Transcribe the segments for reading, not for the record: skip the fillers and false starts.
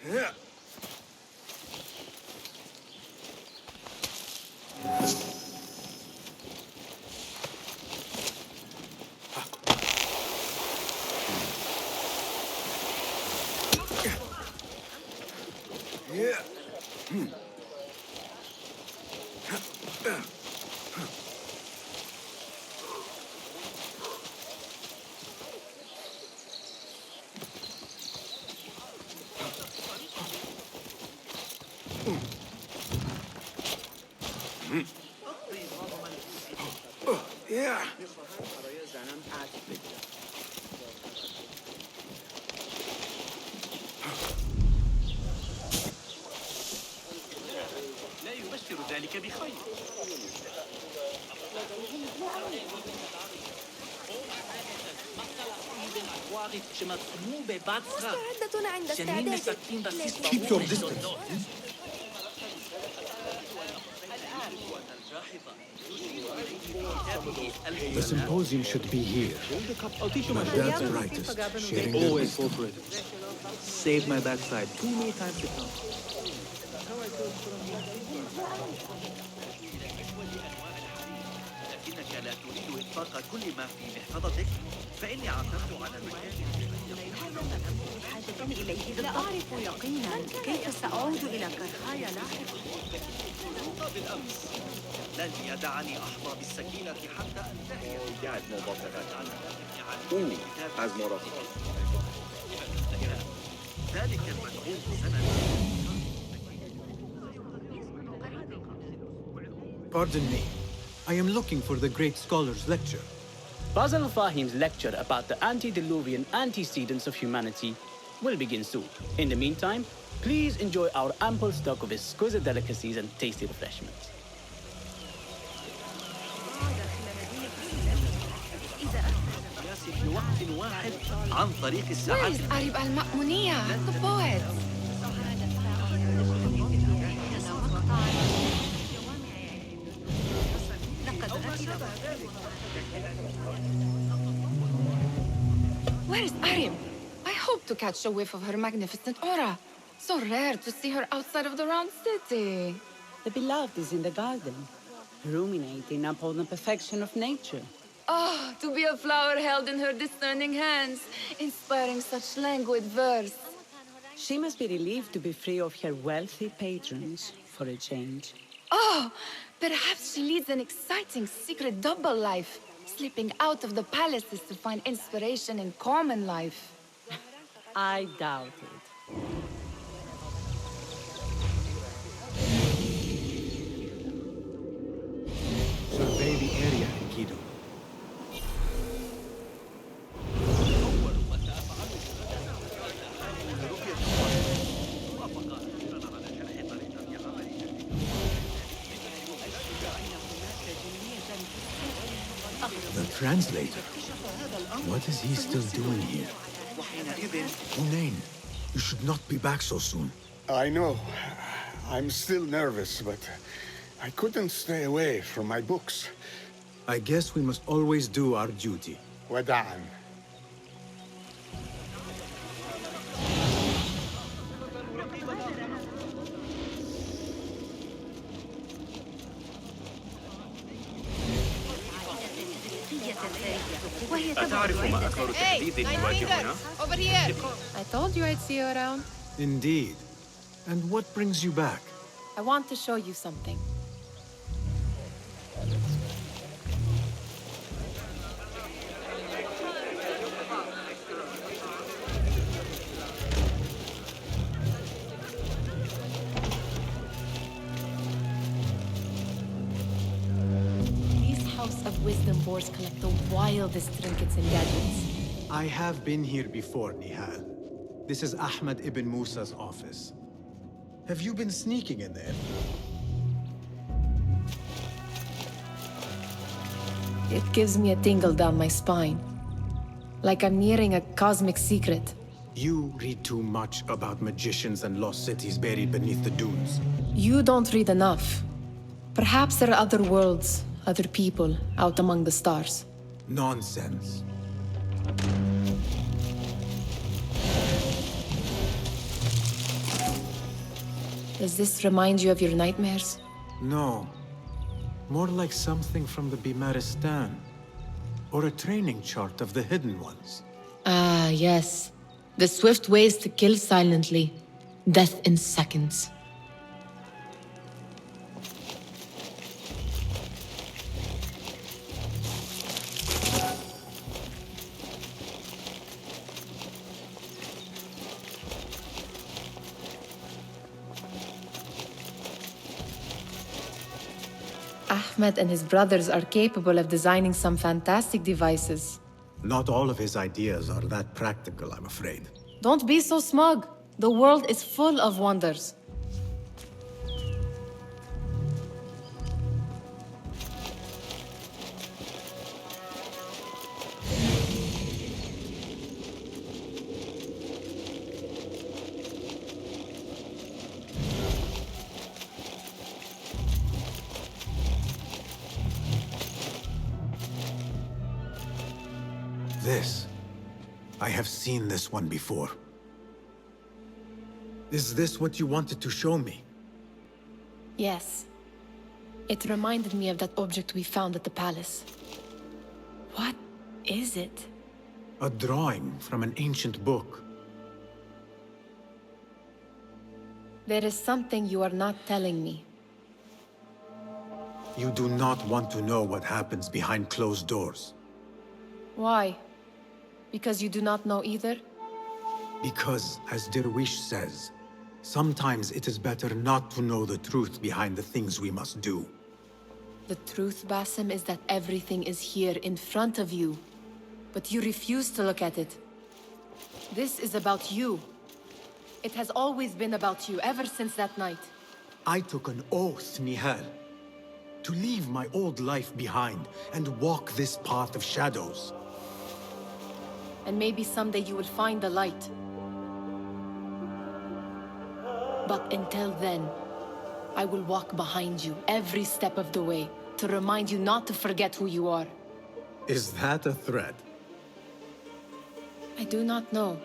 لا يبشر ذلك بخير. مستعدة عند استعدادك. Keep your distance. The symposium should be here. My dad's brightest, sharing their Always wisdom. fall for it. Saved my backside too many times to count. لكنك لا تريد إطلاق كل ما في محفظتك، فإني عثرت على مكان بحاجة إليه. لا أعرف يقينا كيف سأعود إلى كرخاي لاحقا. بالأمس لن يدعني أحظى بالسكينة حتى أنتهي. ذلك المنعوم سنة. Pardon me. I am looking for the great scholar's lecture. Basil Fahim's lecture about the antediluvian antecedents of humanity will begin soon. In the meantime, please enjoy our ample stock of exquisite delicacies and tasty refreshments. في وقت واحد عن طريق الساعات. Arib al-Ma'muniyya, the poet. Where's Arib? I hope to catch a whiff of her magnificent aura. So rare to see her outside of the round city. The beloved is in the garden, ruminating upon the perfection of nature. Oh, to be a flower held in her discerning hands, inspiring such languid verse. She must be relieved to be free of her wealthy patrons for a change. Oh, perhaps she leads an exciting secret double life, slipping out of the palaces to find inspiration in common life. I doubt it. Survey the area, Enkidu. The translator? What is he still doing here? Hunain, you should not be back so soon. I know. I'm still nervous, but I couldn't stay away from my books. I guess we must always do our duty. وداعاً. أتعرف ما أكبر تهديد يواجهنا؟ Over here! I told you I'd see you around. Indeed. And what brings you back? I want to show you something. House of Wisdom boards collect the wildest trinkets and gadgets. I have been here before, Nihal. This is Ahmed ibn Musa's office. Have you been sneaking in there? It gives me a tingle down my spine. Like I'm nearing a cosmic secret. You read too much about magicians and lost cities buried beneath the dunes. You don't read enough. Perhaps there are other worlds, other people out among the stars. Nonsense. Does this remind you of your nightmares? No. More like something from the Bimaristan. Or a training chart of the Hidden Ones. Ah, yes. The swift ways to kill silently. Death in seconds. Ahmed and his brothers are capable of designing some fantastic devices. Not all of his ideas are that practical, I'm afraid. Don't be so smug. The world is full of wonders. This. I have seen this one before. Is this what you wanted to show me? Yes. It reminded me of that object we found at the palace. What is it? A drawing from an ancient book. There is something you are not telling me. You do not want to know what happens behind closed doors. Why? Because you do not know either? Because, as Derwish says, sometimes it is better not to know the truth behind the things we must do. The truth, Basim, is that everything is here in front of you. But you refuse to look at it. This is about you. It has always been about you, ever since that night. I took an oath, Nihal, to leave my old life behind and walk this path of shadows. And maybe someday you will find the light. But until then, I will walk behind you every step of the way to remind you not to forget who you are. Is that a threat? I do not know.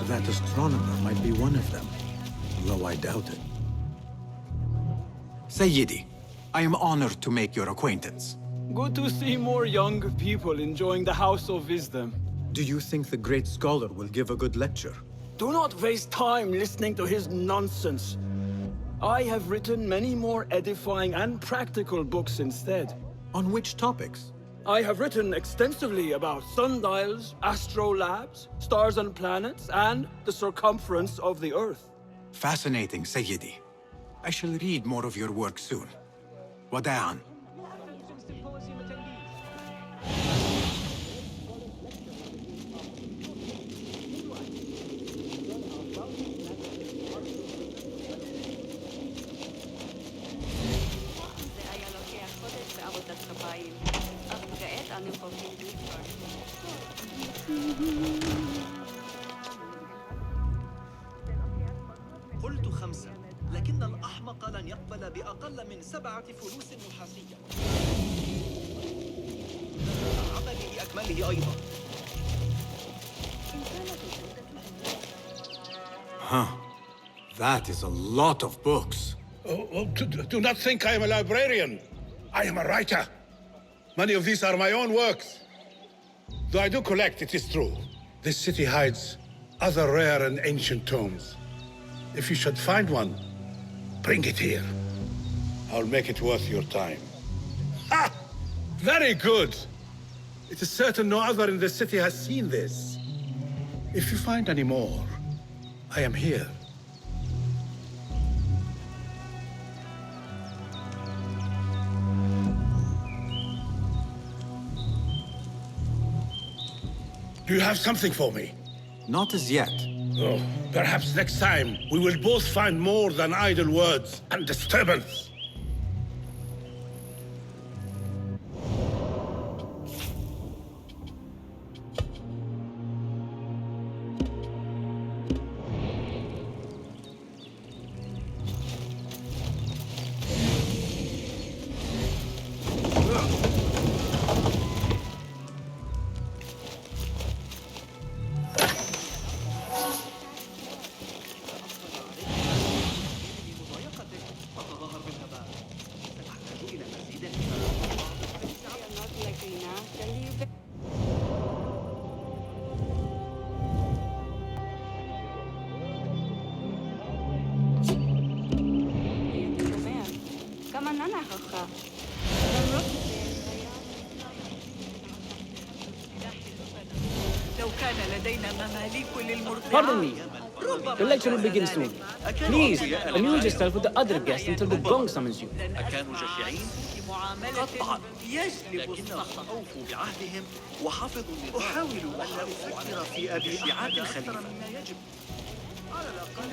That astronomer might be one of them, though I doubt it. Sayyidi, I am honored to make your acquaintance. Good to see more young people enjoying the House of Wisdom. Do you think the great scholar will give a good lecture? Do not waste time listening to his nonsense. I have written many more edifying and practical books instead. On which topics? I have written extensively about sundials, astrolabes, stars and planets, and the circumference of the Earth. Fascinating, Sayyidi. I shall read more of your work soon. Wada'an. قلت 5 لكن الأحمق لن يقبل بأقل من 7 فلوس نحاسية. عملي بأكمله أيضا. Huh. That is a lot of books. Do not think I am a librarian. I am a writer. Many of these are my own works. Though I do collect, it is true. This city hides other rare and ancient tomes. If you should find one, bring it here. I'll make it worth your time. Ha! Very good! It is certain no other in the city has seen this. If you find any more, I am here. Do you have something for me? Not as yet. Oh, perhaps next time we will both find more than idle words and disturbance. Pardon me. The lecture will begin soon. Please, amuse yourself with the other guests until the gong summons you. أكانوا جشعين؟ قطعا لكنهم أوفوا بعهدهم وحفظوا النظام. أحاول أن أفكر في أبيعات الخليفة مما يجب. على الأقل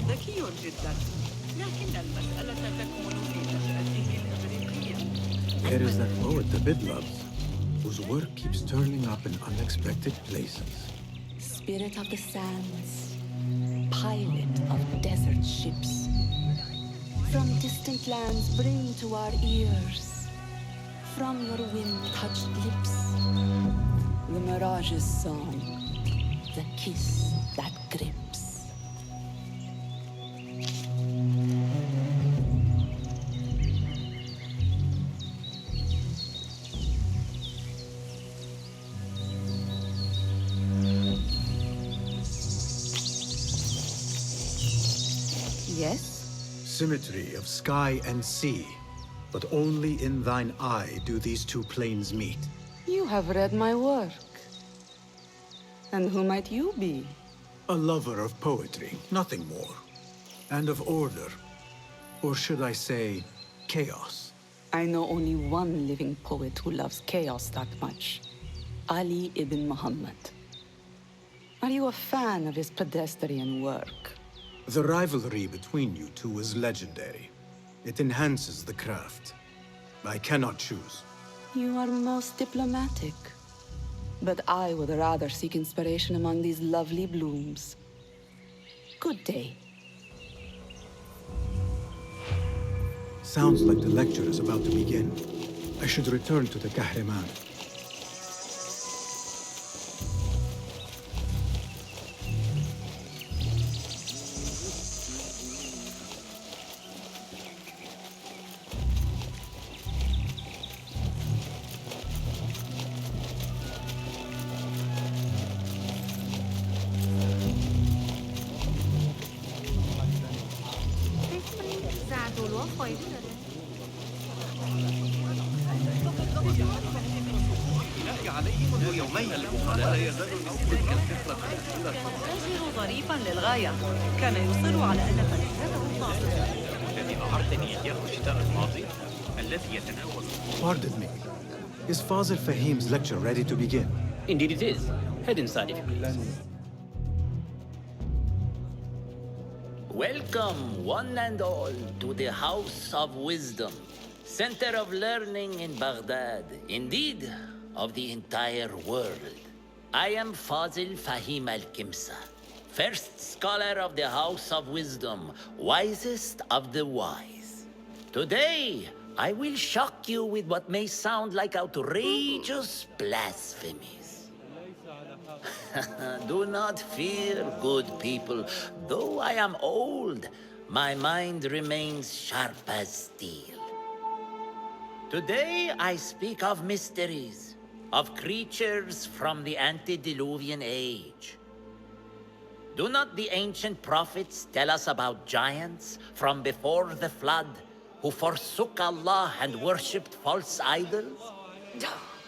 ذكي جدا، لكن المسألة تكمن في نشأته الإغريقية. There is that poet the bid loves, whose work keeps turning up in unexpected places. Spirit of the sands, pilot of desert ships. From distant lands bring to our ears, from your wind-touched lips, the Mirage's song, the kiss that grips. Yes? Symmetry of sky and sea, but only in thine eye do these two planes meet. You have read my work. And who might you be? A lover of poetry, nothing more. And of order. Or should I say, chaos. I know only one living poet who loves chaos that much. Ali ibn Muhammad. Are you a fan of his pedestrian work? The rivalry between you two is legendary. It enhances the craft. I cannot choose. You are most diplomatic. But I would rather seek inspiration among these lovely blooms. Good day. Sounds like the lecture is about to begin. I should return to the Kahraman. ظريفا للغاية، كان يصر على أن فلسفته طازجة. الذي أعرتني إياه الشتاء الماضي الذي يتناول. Pardon me. Is Fazil Fahim's lecture ready to begin? Indeed it is. Head inside if you please. Welcome, one and all, to the House of Wisdom, center of learning in Baghdad, indeed, of the entire world. I am Fazil Fahim al-Kimsa, first scholar of the House of Wisdom, wisest of the wise. Today, I will shock you with what may sound like outrageous blasphemies. Do not fear, good people. Though I am old, my mind remains sharp as steel. Today, I speak of mysteries, of creatures from the antediluvian age. Do not the ancient prophets tell us about giants from before the flood who forsook Allah and worshipped false idols?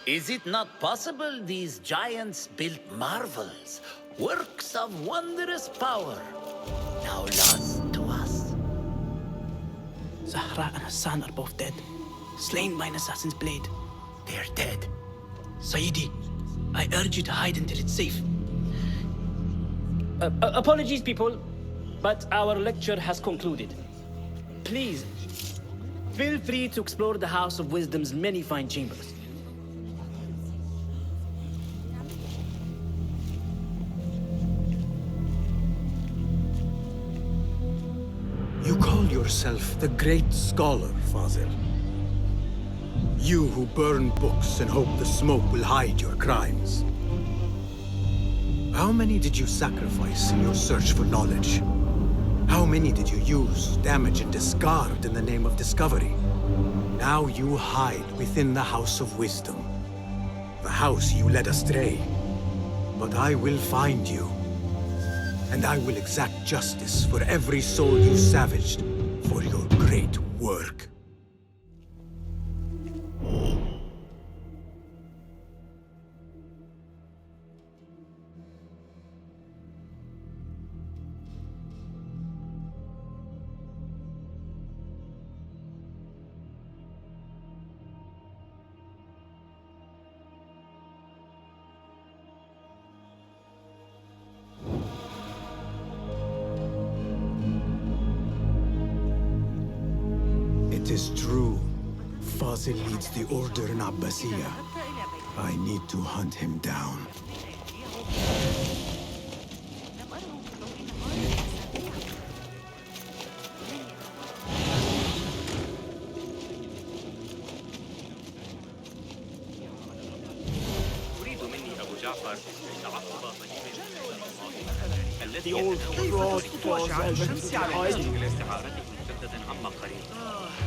Is it not possible these giants built marvels, works of wondrous power, now lost to us? Zahra and Hassan are both dead, slain by an assassin's blade. They're dead. Sayyidi, I urge you to hide until it's safe. Apologies, people, but our lecture has concluded. Please, feel free to explore the House of Wisdom's many fine chambers. You call yourself the great scholar, Fazil. You who burn books and hope the smoke will hide your crimes. How many did you sacrifice in your search for knowledge? How many did you use, damage, and discard in the name of discovery? Now you hide within the House of Wisdom. The house you led astray. But I will find you. And I will exact justice for every soul you savaged for your great work. It is true. Fazil leads the order in Abbasiyah. I need to hunt him down. The old fraud was hiding لاستعارته مجددا عما قريب.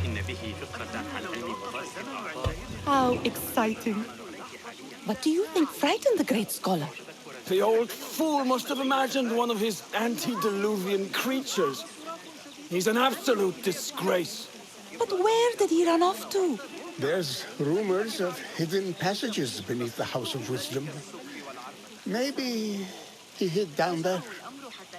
إن به فكرة عن علم مبارك الأعضاء. How exciting. But do you think frightened the great scholar? The old fool must have imagined one of his antediluvian creatures. He's an absolute disgrace. But where did he run off to? There's rumors of hidden passages beneath the House of Wisdom. Maybe he hid down there.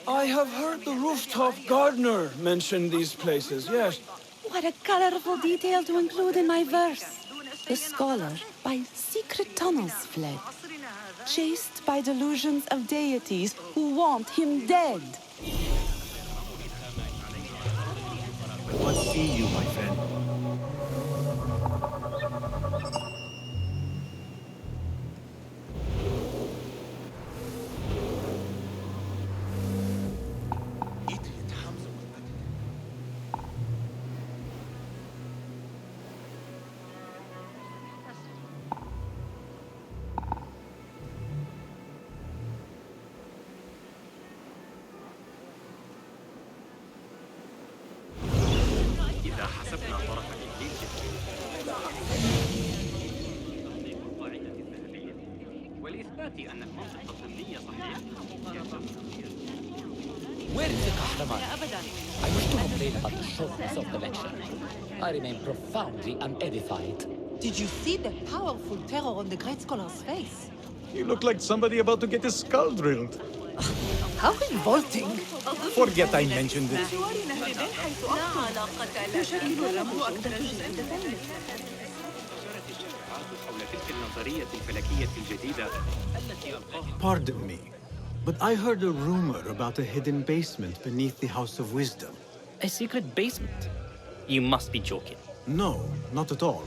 I have heard the rooftop gardener mention these places, yes. What a colorful detail to include in my verse. The scholar by secret tunnels fled, chased by delusions of deities who want him dead. What see you, my friend? إذا حسبنا طرف الإنجيل والإثبات أن المنطق الضمني صحيح. Where is the Kahraman? I wish to complain about the shortness of the lecture. I remain profoundly unedified. Did you see the powerful terror on the great scholar's face? You look like somebody about to get his skull drilled. How revolting! Forget I mentioned it. Pardon me, but I heard a rumor about a hidden basement beneath the House of Wisdom. A secret basement? You must be joking. No, not at all.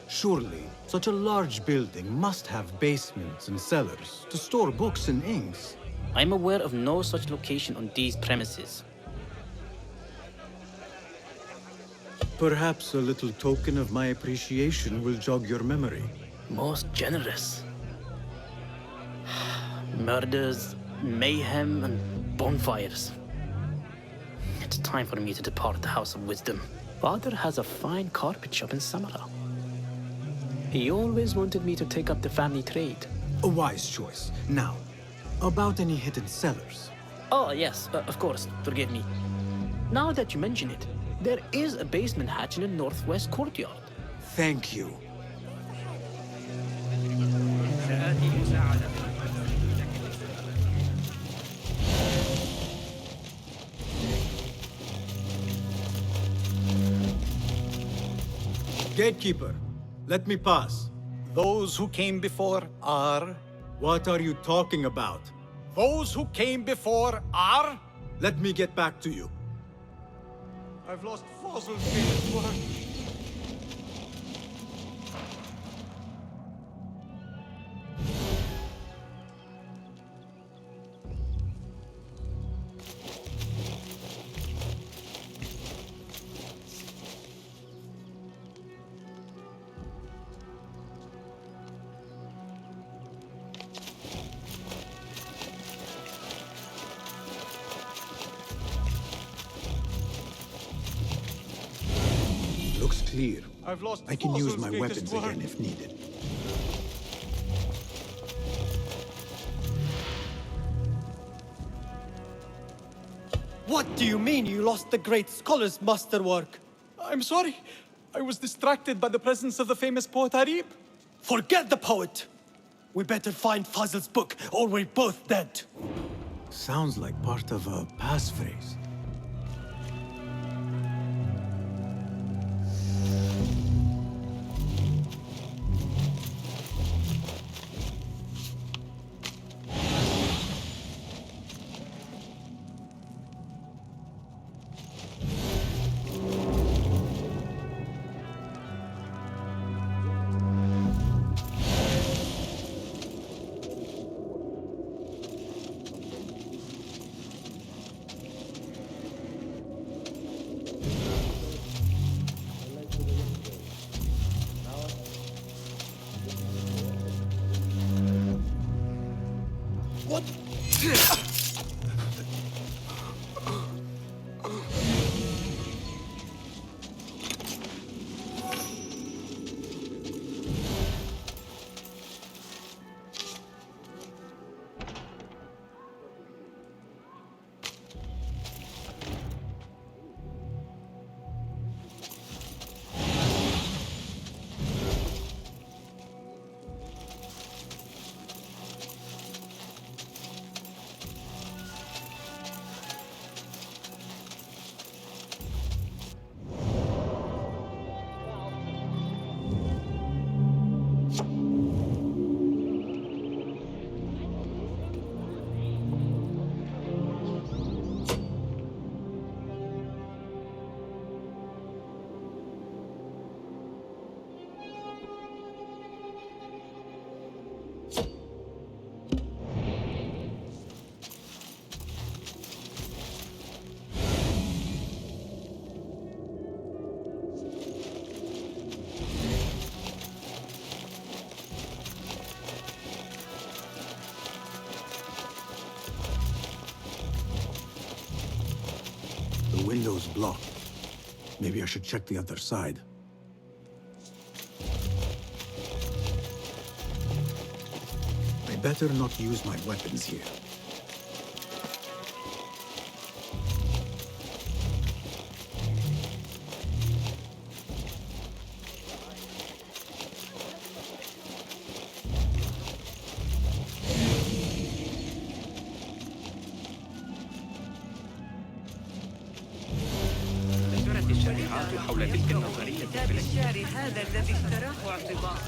Surely, such a large building must have basements and cellars to store books and inks. I'm aware of no such location on these premises. Perhaps a little token of my appreciation will jog your memory. Most generous. Murders, mayhem, and bonfires. It's time for me to depart the House of Wisdom. Father has a fine carpet shop in Samara. He always wanted me to take up the family trade. A wise choice. Now, about any hidden cellars? Oh, yes, of course. Forgive me. Now that you mention it, there is a basement hatch in the northwest courtyard. Thank you. Gatekeeper, let me pass. Those who came before are... What are you talking about? Those who came before are... Let me get back to you. I've lost Fossil's famous work. Looks clear. I've lost I can use Fossil's my greatest weapons work. again if needed. What do you mean you lost the great scholar's masterwork? I'm sorry. I was distracted by the presence of the famous poet Arib. Forget the poet! We better find Fazl's book, or we're both dead. Sounds like part of a passphrase. What? The window's blocked. Maybe I should check the other side. I better not use my weapons here. دارت الشائعات حول تلك النظرية كتاب الشعر هذا الذي اشتراه اعتبار.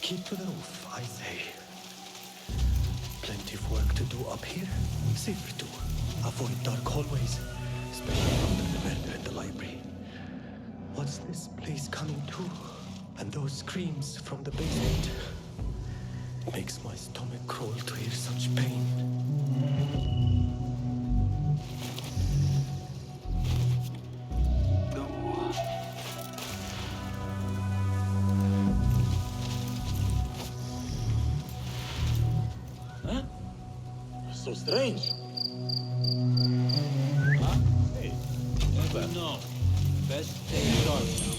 Keep to the roof, I say. Plenty of work to do up here. Safer too. Avoid dark hallways, especially after the murder in the library. What's this place coming to? And those screams from the basement. It makes my stomach crawl to hear such pain. Huh? So strange. Huh? Hey, never. No. Best stay sharp now.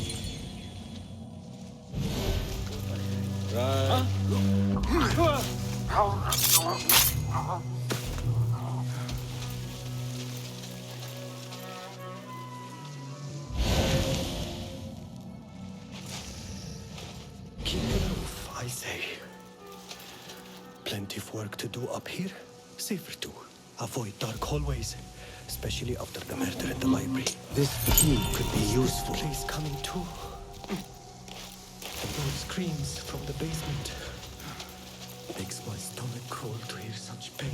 Right. Keep to the roof, I say. Plenty of work to do up here. Safer too. Avoid dark hallways, especially after the murder in the library. This key could be useful. This place coming too. And those screams from the basement. Makes my stomach crawl to hear such pain.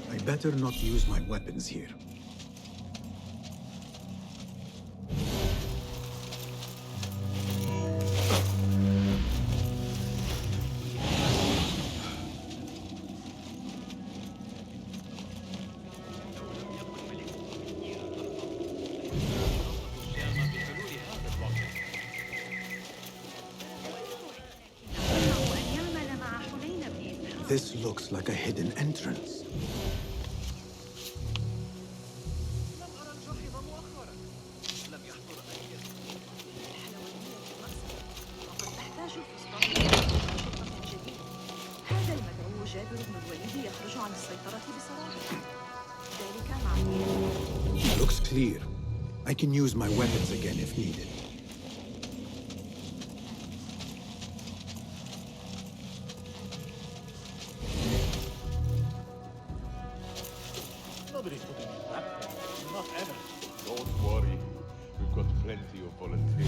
I better not use my weapons here. This looks like a hidden entrance. Looks clear. I can use my weapons again if needed. Nobody's putting me back there. Not ever. Don't worry. We've got plenty of volunteers.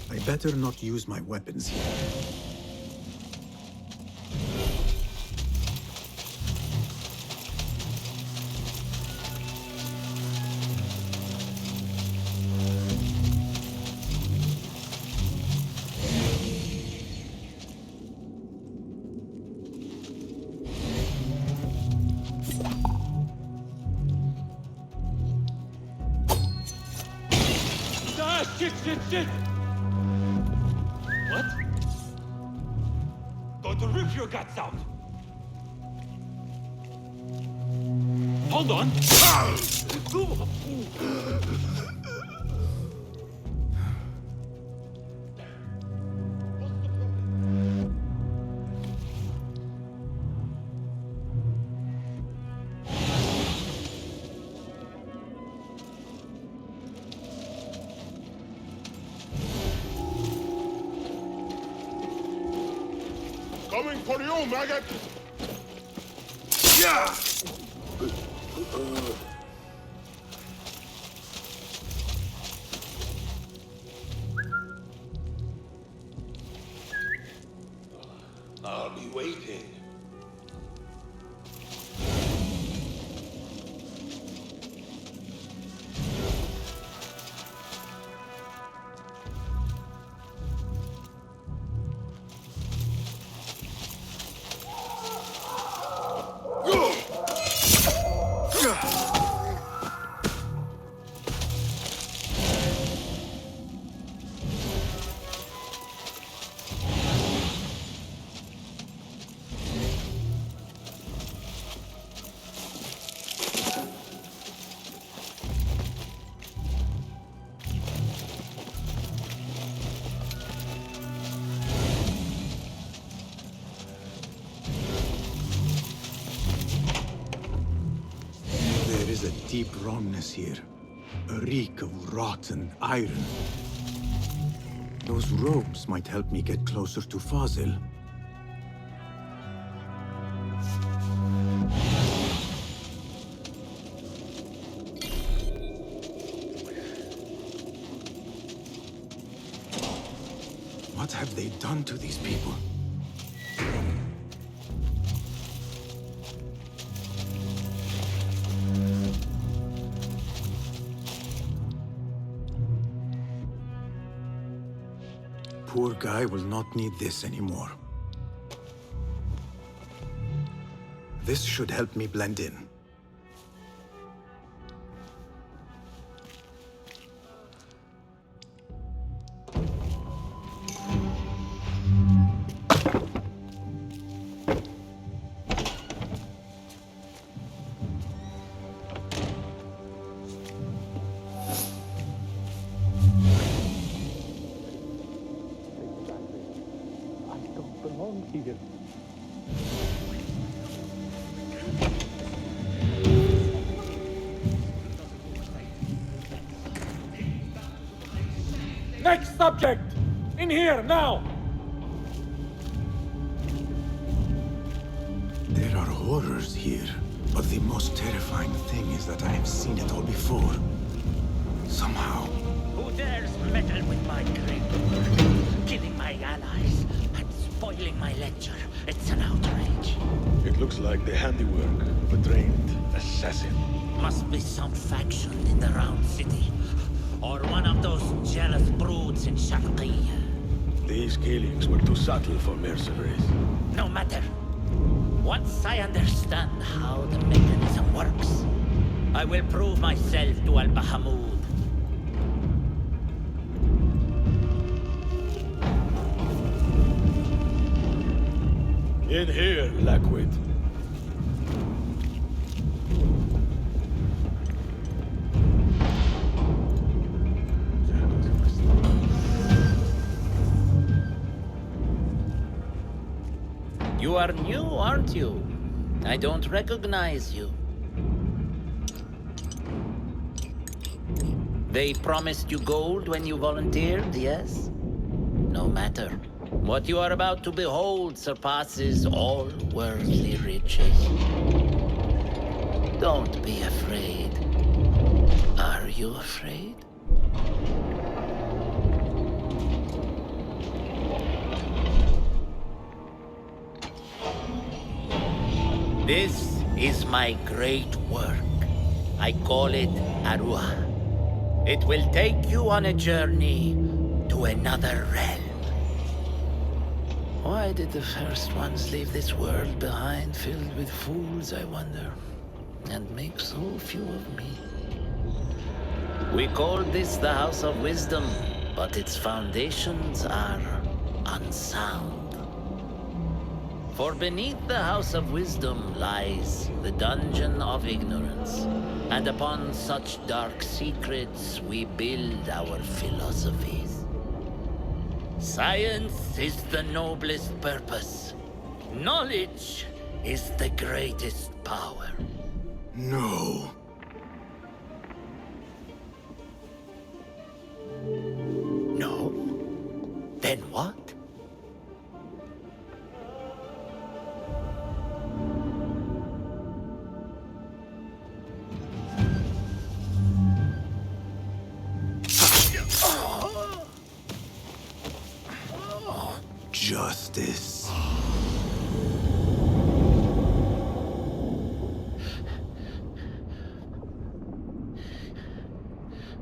I better not use my weapons here. Shit! What? Going to rip your guts out! Hold on! Coming for you, maggot! Yeah! I'll be waiting. There is a deep wrongness here. A reek of rotten iron. Those robes might help me get closer to Fazil. What have they done to these people? Poor guy will not need this anymore. This should help me blend in. Next subject! In here, now! There are horrors here, but the most terrifying thing is that I have seen it all before. Somehow. Who dares meddle with my great work, killing my allies and spoiling my lecture? It's an outrage. It looks like the handiwork of a trained assassin. Must be some faction in the Round City. Or one of those jealous broods in Sharqiyya. These killings were too subtle for mercenaries. No matter. Once I understand how the mechanism works, I will prove myself to Al-Bahamud. In here, Lackwit. You are new, aren't you? I don't recognize you. They promised you gold when you volunteered, yes? No matter. What you are about to behold surpasses all worldly riches. Don't be afraid. Are you afraid? This is my great work. I call it Arua. It will take you on a journey to another realm. Why did the first ones leave this world behind filled with fools, I wonder, and make so few of me? We called this the House of Wisdom, but its foundations are unsound. For beneath the House of Wisdom lies the Dungeon of Ignorance, and upon such dark secrets we build our philosophies. Science is the noblest purpose. Knowledge is the greatest power. No. No? Then what? Justice.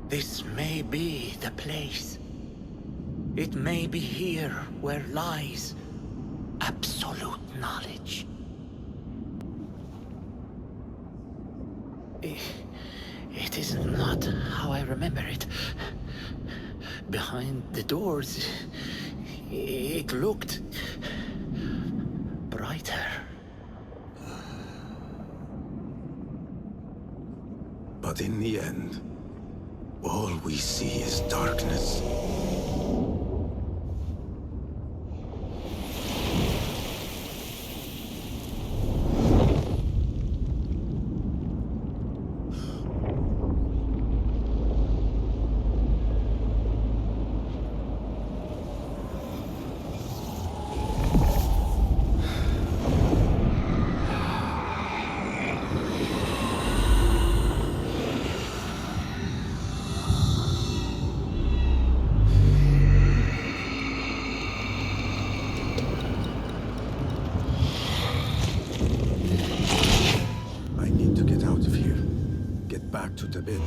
This may be the place. It may be here where lies absolute knowledge. It is not how I remember it. Behind the doors, it looked brighter. But in the end, all we see is darkness. Back to Tibet.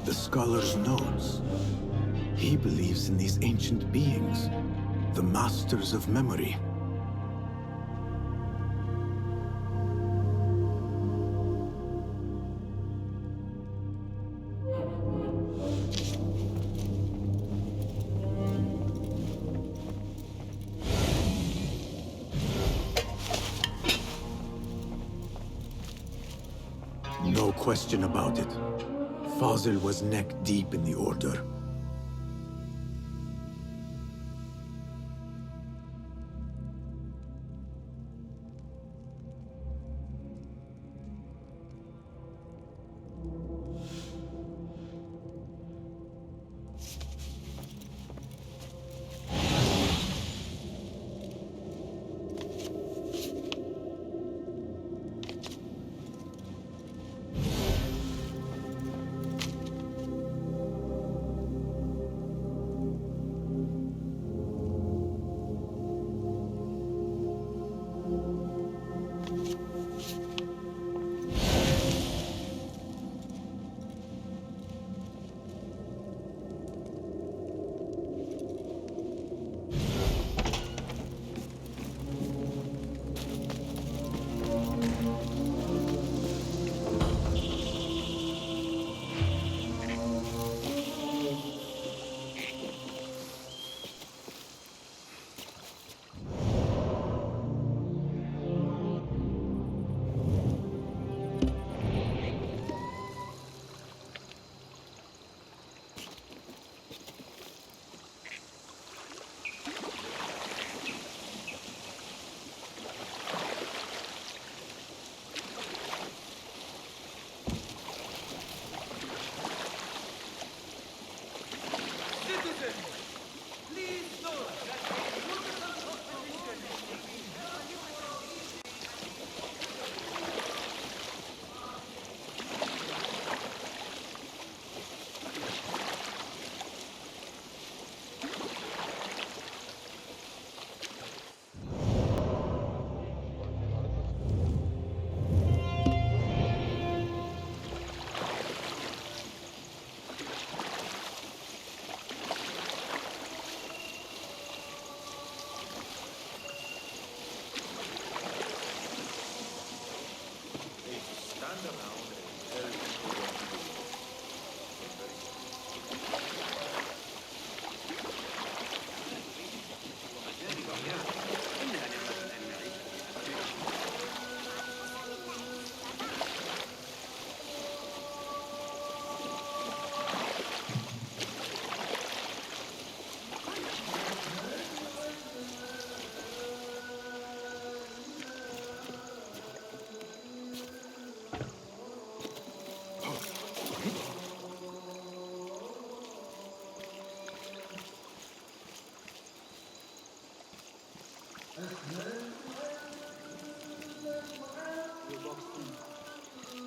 The scholar's notes. He believes in these ancient beings, the masters of memory. No question about it. Fazil was neck deep in the Order.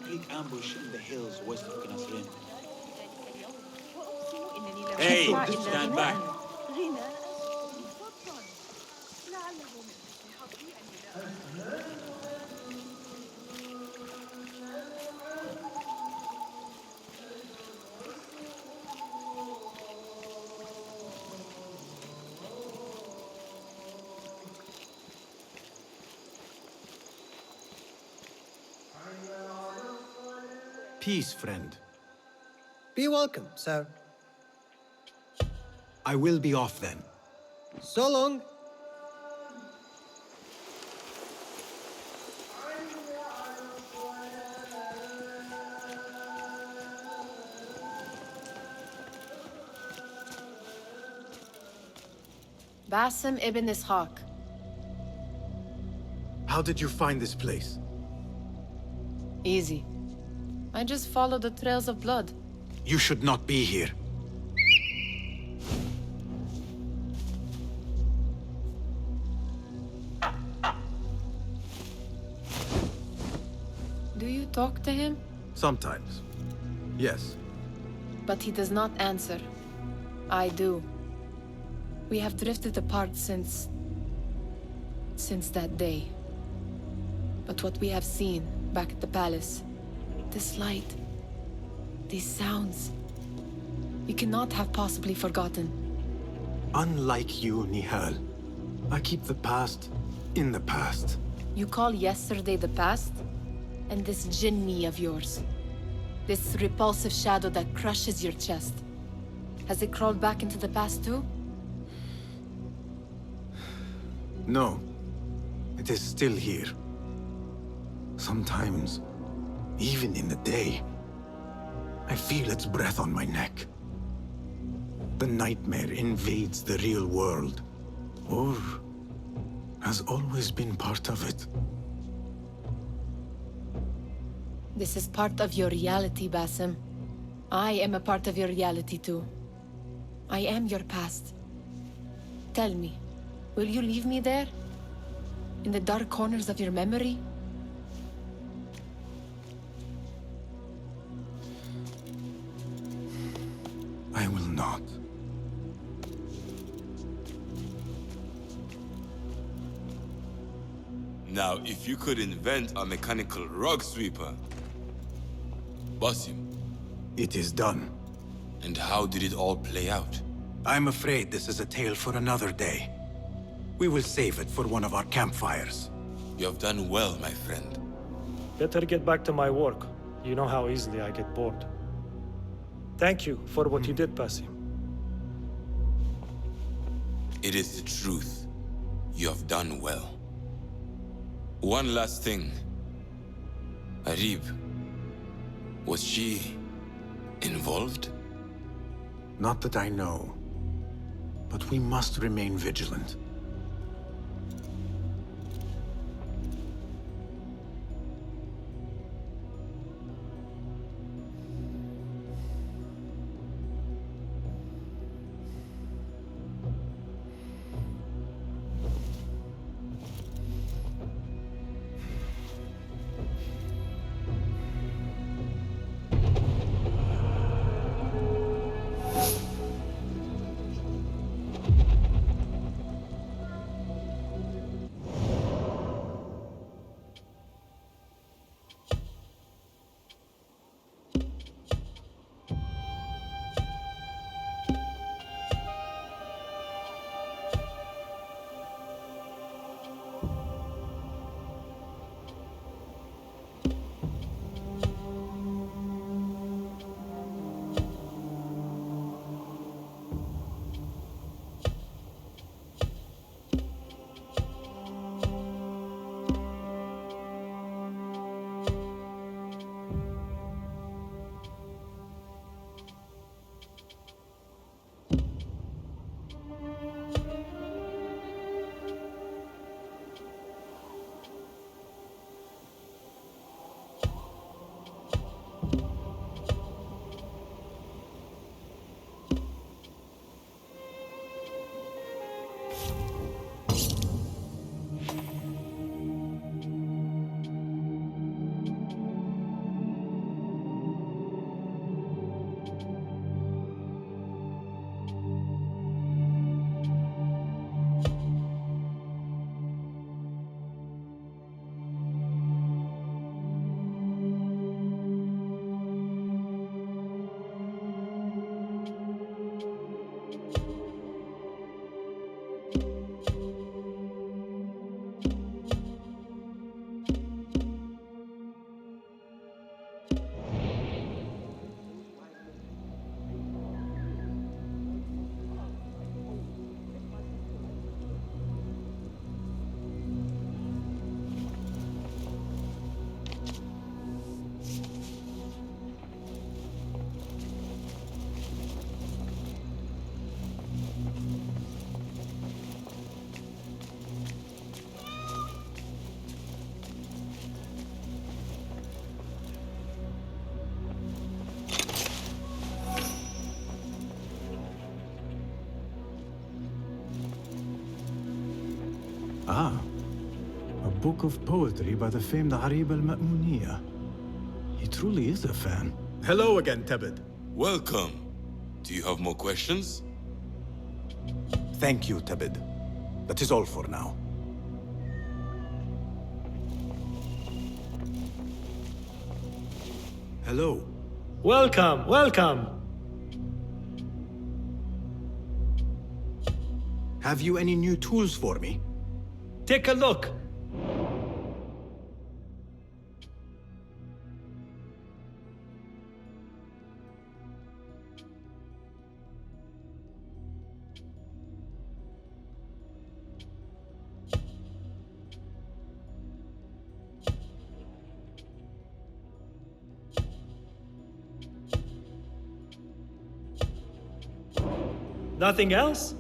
Greek ambush in the hills west of Gnasrin. Hey, stand back. Peace, friend. Be welcome, sir. I will be off then. So long. Basim ibn Ishaq. How did you find this place? Easy. I just follow the trails of blood. You should not be here. Do you talk to him? Sometimes. Yes. But he does not answer. I do. We have drifted apart since that day. But what we have seen back at the palace, this light, these sounds, We cannot have possibly forgotten. Unlike you, Nihal, I keep the past in the past. You call yesterday the past? And this Jinni of yours? This repulsive shadow that crushes your chest? Has it crawled back into the past too? No. It is still here. Sometimes, even in the day, I feel its breath on my neck. The nightmare invades the real world, or has always been part of it. This is part of your reality, Basim. I am a part of your reality too. I am your past. Tell me, will you leave me there? In the dark corners of your memory? I will not. Now, if you could invent a mechanical rug sweeper... Basim. It is done. And how did it all play out? I'm afraid this is a tale for another day. We will save it for one of our campfires. You have done well, my friend. Better get back to my work. You know how easily I get bored. Thank you for what you did, Basim. It is the truth. You have done well. One last thing. Arib, was she involved? Not that I know. But we must remain vigilant. Ah, a book of poetry by the famed Arib al-Ma'muniyah. He truly is a fan. Hello again, Tebed. Welcome. Do you have more questions? Thank you, Tebed. That is all for now. Hello. Welcome, welcome. Have you any new tools for me? Take a look. Nothing else?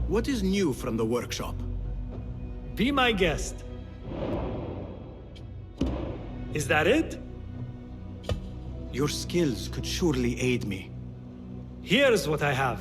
What is new from the workshop? Be my guest. Is that it? Your skills could surely aid me. Here's what I have.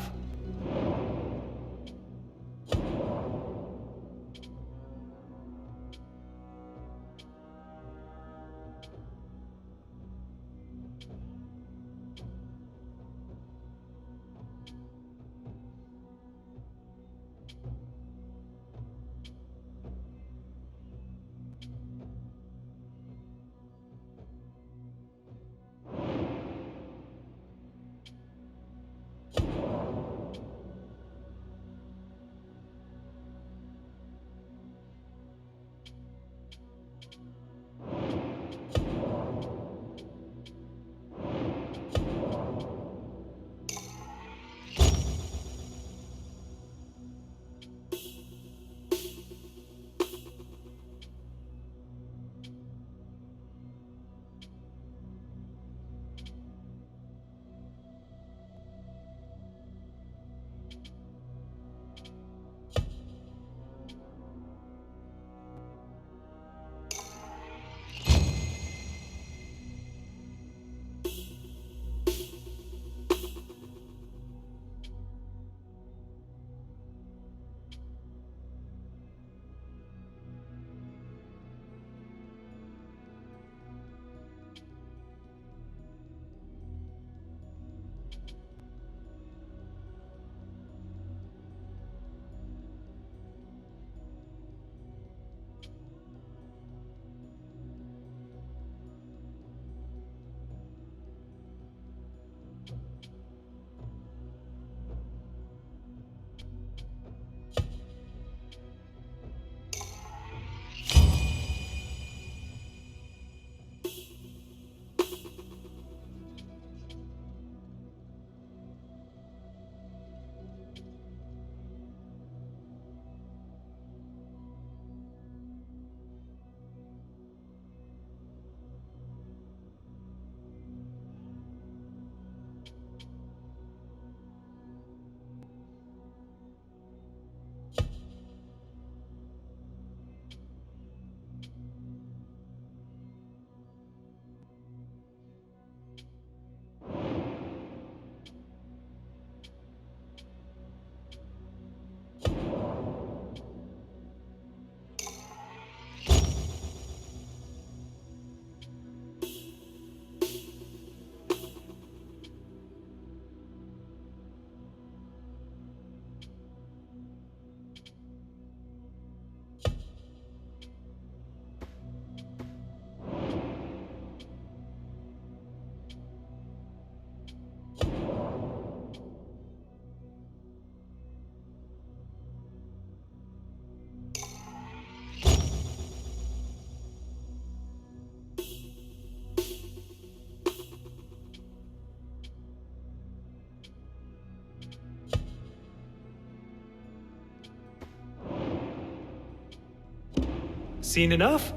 Seen enough?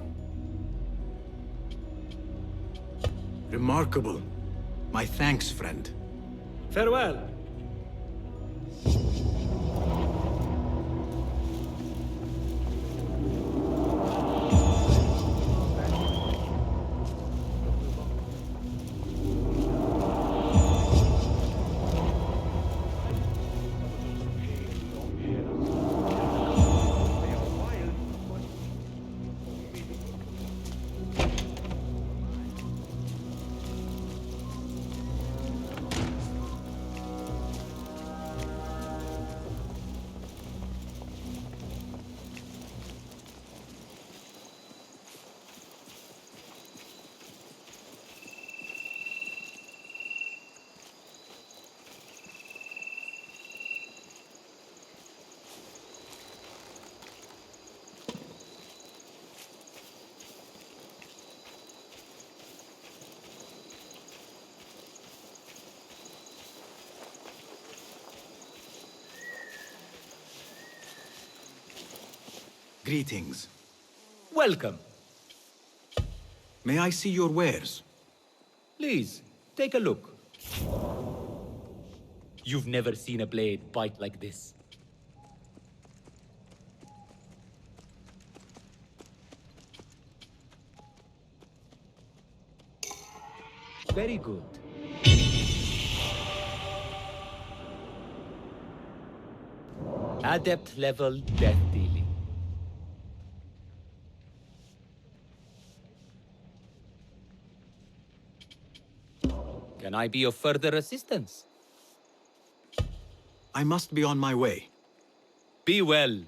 Remarkable. My thanks, friend. Farewell. Greetings. Welcome. May I see your wares? Please, take a look. You've never seen a blade bite like this. Very good. Adept level death dealing. Can I be of further assistance? I must be on my way. Be well.